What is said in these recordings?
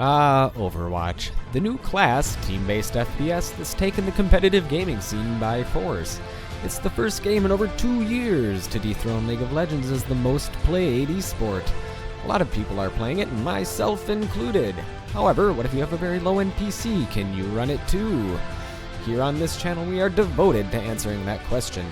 Overwatch, the new class, team-based FPS that's taken the competitive gaming scene by force. It's the first game in over 2 years to dethrone League of Legends as the most played esport. A lot of people are playing it, myself included. However, what if you have a very low-end PC? Can you run it too? Here on this channel, we are devoted to answering that question.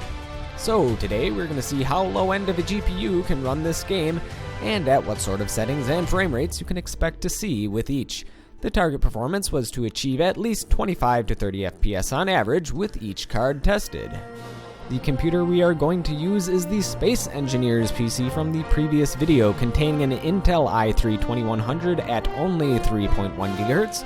So today, we're going to see how low-end of a GPU can run this game, and at what sort of settings and frame rates you can expect to see with each. The target performance was to achieve at least 25 to 30 FPS on average with each card tested. The computer we are going to use is the Space Engineer's PC from the previous video, containing an Intel i3-2100 at only 3.1 GHz,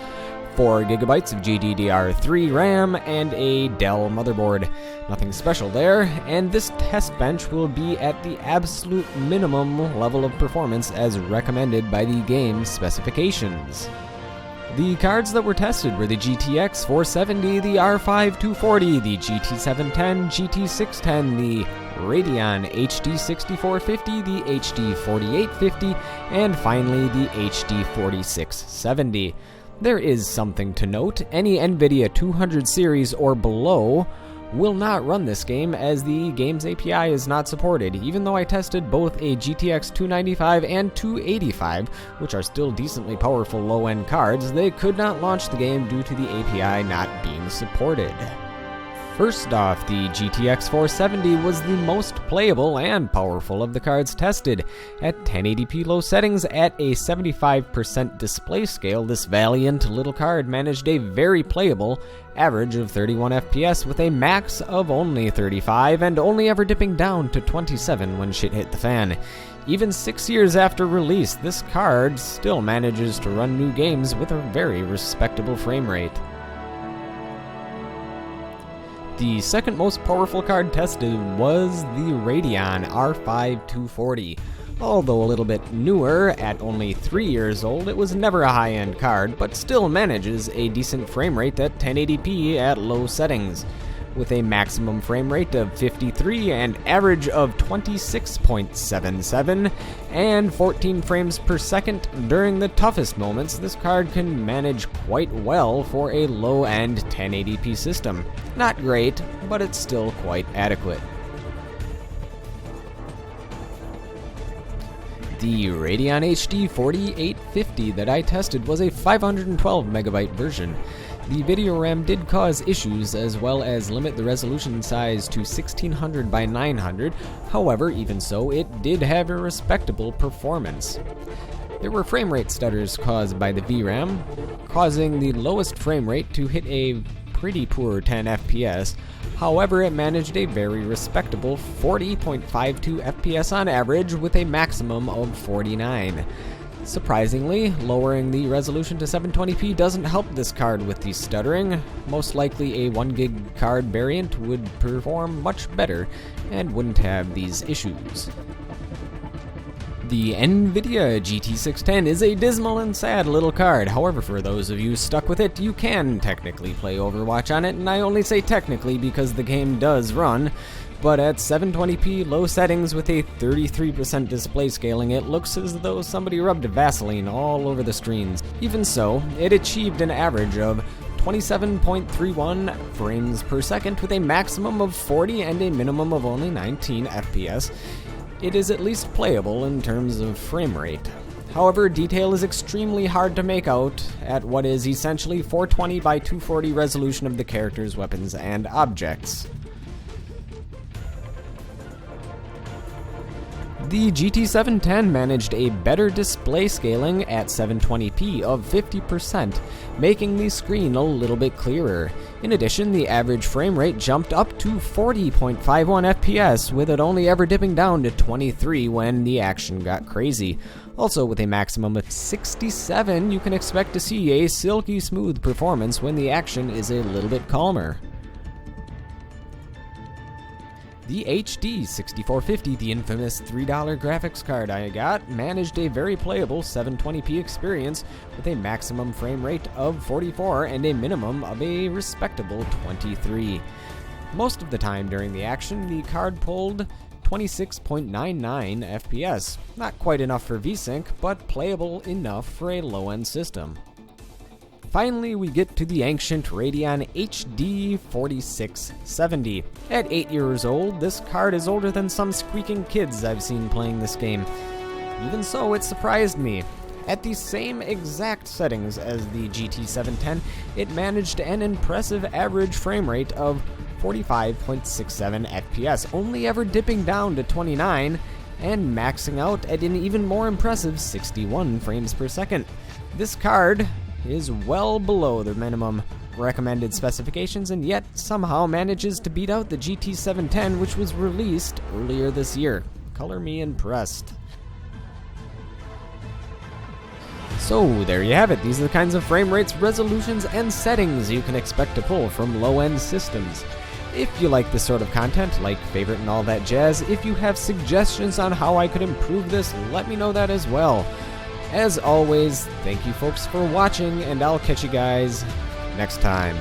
4 GB of GDDR3 RAM, and a Dell motherboard. Nothing special there, and this test bench will be at the absolute minimum level of performance as recommended by the game specifications. The cards that were tested were the GTX 470, the R5 240, the GT 710, GT 610, the Radeon HD 6450, the HD 4850, and finally the HD 4670. There is something to note: any Nvidia 200 series or below will not run this game, as the game's API is not supported. Even though I tested both a GTX 295 and 285, which are still decently powerful low-end cards, they could not launch the game due to the API not being supported. First off, the GTX 470 was the most playable and powerful of the cards tested. At 1080p low settings at a 75% display scale, this valiant little card managed a very playable average of 31 FPS with a max of only 35 and only ever dipping down to 27 when shit hit the fan. Even 6 years after release, this card still manages to run new games with a very respectable frame rate. The second most powerful card tested was the Radeon R5 240. Although a little bit newer, at only 3 years old, it was never a high-end card, but still manages a decent frame rate at 1080p at low settings, with a maximum frame rate of 53 and average of 26.77 and 14 frames per second during the toughest moments. This card can manage quite well for a low-end 1080p system. Not great, but it's still quite adequate. The Radeon HD 4850 that I tested was a 512 megabyte version. The video RAM did cause issues, as well as limit the resolution size to 1600 by 900. However, even so, it did have a respectable performance. There were frame rate stutters caused by the VRAM, causing the lowest frame rate to hit a pretty poor 10 FPS. However, it managed a very respectable 40.52 FPS on average with a maximum of 49. Surprisingly, lowering the resolution to 720p doesn't help this card with the stuttering. Most likely a 1GB card variant would perform much better and wouldn't have these issues. The Nvidia GT 610 is a dismal and sad little card. However, for those of you stuck with it, you can technically play Overwatch on it, and I only say technically because the game does run. But at 720p low settings with a 33% display scaling, it looks as though somebody rubbed Vaseline all over the screens. Even so, it achieved an average of 27.31 frames per second with a maximum of 40 and a minimum of only 19 FPS. It is at least playable in terms of frame rate. However, detail is extremely hard to make out at what is essentially 420 by 240 resolution of the characters, weapons, and objects. The GT 710 managed a better display scaling at 720p of 50%, making the screen a little bit clearer. In addition, the average frame rate jumped up to 40.51 FPS, with it only ever dipping down to 23 when the action got crazy. Also, with a maximum of 67, you can expect to see a silky smooth performance when the action is a little bit calmer. The HD 6450, the infamous $3 graphics card I got, managed a very playable 720p experience with a maximum frame rate of 44 and a minimum of a respectable 23. Most of the time during the action, the card pulled 26.99 FPS. Not quite enough for VSync, but playable enough for a low-end system. finally we get to the ancient Radeon HD 4670. At 8 years old, this card is older than some squeaking kids I've seen playing this game. Even so, it surprised me. At the same exact settings as the GT 710, it managed an impressive average frame rate of 45.67 FPS, only ever dipping down to 29 and maxing out at an even more impressive 61 frames per second. This card is well below the minimum recommended specifications and yet somehow manages to beat out the GT 710, which was released earlier this year. Color me impressed. So there you have it. These are the kinds of frame rates, resolutions, and settings you can expect to pull from low-end systems. If you like this sort of content, like, favorite, and all that jazz, if you have suggestions on how I could improve this, let me know that as well. As always, thank you folks for watching, and I'll catch you guys next time.